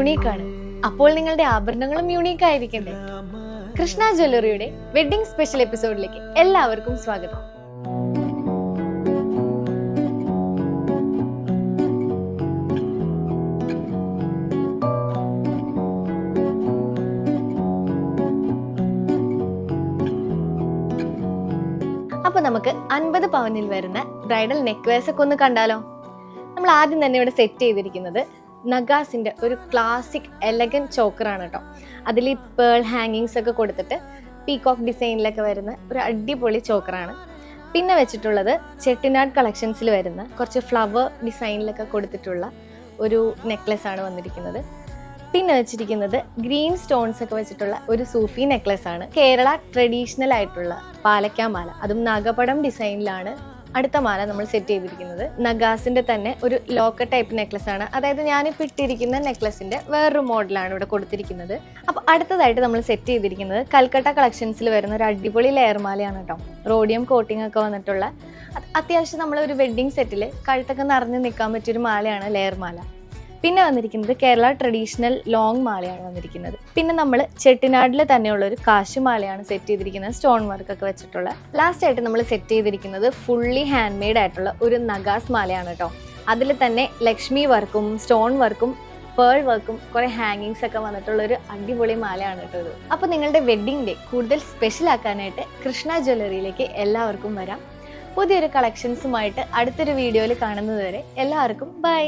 Unique ആണ്. അപ്പോൾ നിങ്ങളുടെ ആഭരണങ്ങളും യൂണീക്ക് ആയിരിക്കണ്ടേ? കൃഷ്ണ ജ്വല്ലറിയുടെ വെഡിങ് സ്പെഷ്യൽ എപ്പിസോഡിലേക്ക് എല്ലാവർക്കും സ്വാഗതം. അപ്പൊ നമുക്ക് 50 പവനിൽ വരുന്ന ബ്രൈഡൽ നെക്ക് വെയർസ് ഒക്കെ ഒന്ന് കണ്ടാലോ? നമ്മൾ ആദ്യം തന്നെ ഇവിടെ സെറ്റ് ചെയ്തിരിക്കുന്നത് നഗാസിന്റെ ഒരു ക്ലാസിക് എലഗന്റ് ചോക്കറാണ് കേട്ടോ. അതിൽ ഈ പേൾ ഹാങ്ങിങ്സ് ഒക്കെ കൊടുത്തിട്ട് പീകോക്ക് ഡിസൈനിലൊക്കെ വരുന്ന ഒരു അടിപൊളി ചോക്കറാണ്. പിന്നെ വെച്ചിട്ടുള്ളത് ചെട്ടിനാട് കളക്ഷൻസിൽ വരുന്ന കുറച്ച് ഫ്ലവർ ഡിസൈനിലൊക്കെ കൊടുത്തിട്ടുള്ള ഒരു നെക്ലെസ് ആണ് വന്നിരിക്കുന്നത്. പിന്നെ വെച്ചിരിക്കുന്നത് ഗ്രീൻ സ്റ്റോൺസ് ഒക്കെ വെച്ചിട്ടുള്ള ഒരു സൂഫി നെക്ലെസ് ആണ്. കേരള ട്രഡീഷണൽ ആയിട്ടുള്ള പാലക്കാമാല, അതും നാഗപടം ഡിസൈനിലാണ് അടുത്ത മാല നമ്മൾ സെറ്റ് ചെയ്തിരിക്കുന്നത്. നഗാസിന്റെ തന്നെ ഒരു ലോക്കർ ടൈപ്പ് നെക്ലെസ് ആണ്. അതായത് ഞാനിപ്പോൾ ഇട്ടിരിക്കുന്ന നെക്ലെസിന്റെ വേറൊരു മോഡലാണ് ഇവിടെ കൊടുത്തിരിക്കുന്നത്. അപ്പോൾ അടുത്തതായിട്ട് നമ്മൾ സെറ്റ് ചെയ്തിരിക്കുന്നത് കൽക്കട്ട കളക്ഷൻസിൽ വരുന്ന ഒരു അടിപൊളി ലെയർ മാലയാണ് കേട്ടോ. റോഡിയം കോട്ടിംഗ് ഒക്കെ വന്നിട്ടുള്ള അത്യാവശ്യം നമ്മൾ ഒരു വെഡ്ഡിങ് സെറ്റിൽ കഴുത്തൊക്കെ നിറഞ്ഞു നിൽക്കാൻ പറ്റിയൊരു മാലയാണ് ലെയർ മാല. പിന്നെ വന്നിരിക്കുന്നത് കേരള ട്രഡീഷണൽ ലോങ് മാലയാണ് വന്നിരിക്കുന്നത്. പിന്നെ നമ്മൾ ചെട്ടിനാടിൽ തന്നെയുള്ള ഒരു കാശുമാലയാണ് സെറ്റ് ചെയ്തിരിക്കുന്നത്, സ്റ്റോൺ വർക്ക് ഒക്കെ വെച്ചിട്ടുള്ള. ലാസ്റ്റ് ആയിട്ട് നമ്മൾ സെറ്റ് ചെയ്തിരിക്കുന്നത് ഫുള്ളി ഹാൻഡ് മെയ്ഡ് ആയിട്ടുള്ള ഒരു നഗാസ് മാലയാണ് കേട്ടോ. അതിൽ തന്നെ ലക്ഷ്മി വർക്കും സ്റ്റോൺ വർക്കും പേൾ വർക്കും കുറെ ഹാങ്ങിങ്സ് ഒക്കെ വന്നിട്ടുള്ള ഒരു അടിപൊളി മാലയാണ് കേട്ടോ ഇത്. അപ്പോൾ നിങ്ങളുടെ വെഡ്ഡിംഗ് ഡേ കൂടുതൽ സ്പെഷ്യൽ ആക്കാനായിട്ട് കൃഷ്ണ ജ്വല്ലറിയിലേക്ക് എല്ലാവർക്കും വരാം. പുതിയൊരു കളക്ഷൻസുമായിട്ട് അടുത്തൊരു വീഡിയോയിൽ കാണുന്നത് വരെ എല്ലാവർക്കും ബൈ.